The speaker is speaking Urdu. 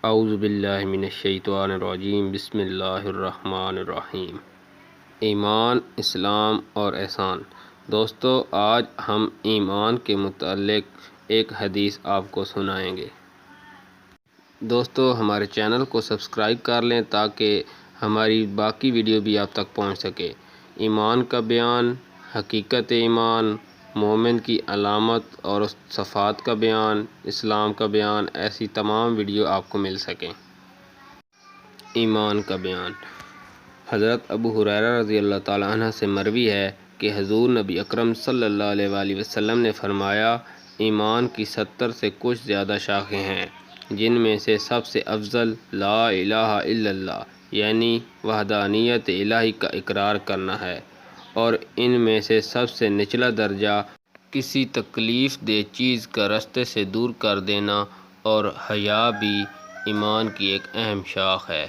اعوذ باللہ من الشیطان الرجیم، بسم اللہ الرحمن الرحیم۔ ایمان، اسلام اور احسان۔ دوستو، آج ہم ایمان کے متعلق ایک حدیث آپ کو سنائیں گے۔ دوستو، ہمارے چینل کو سبسکرائب کر لیں تاکہ ہماری باقی ویڈیو بھی آپ تک پہنچ سکے۔ ایمان کا بیان، حقیقت ایمان، مومن کی علامت اور صفات کا بیان، اسلام کا بیان، ایسی تمام ویڈیو آپ کو مل سکیں۔ ایمان کا بیان۔ حضرت ابو ہریرہ رضی اللہ تعالیٰ عنہ سے مروی ہے کہ حضور نبی اکرم صلی اللہ علیہ وآلہ وسلم نے فرمایا، ایمان کی 70 سے کچھ زیادہ شاخیں ہیں، جن میں سے سب سے افضل لا الہ الا اللہ یعنی وحدانیت الہی کا اقرار کرنا ہے، اور ان میں سے سب سے نچلا درجہ کسی تکلیف دہ چیز کا رستے سے دور کر دینا، اور حیا بھی ایمان کی ایک اہم شاخ ہے۔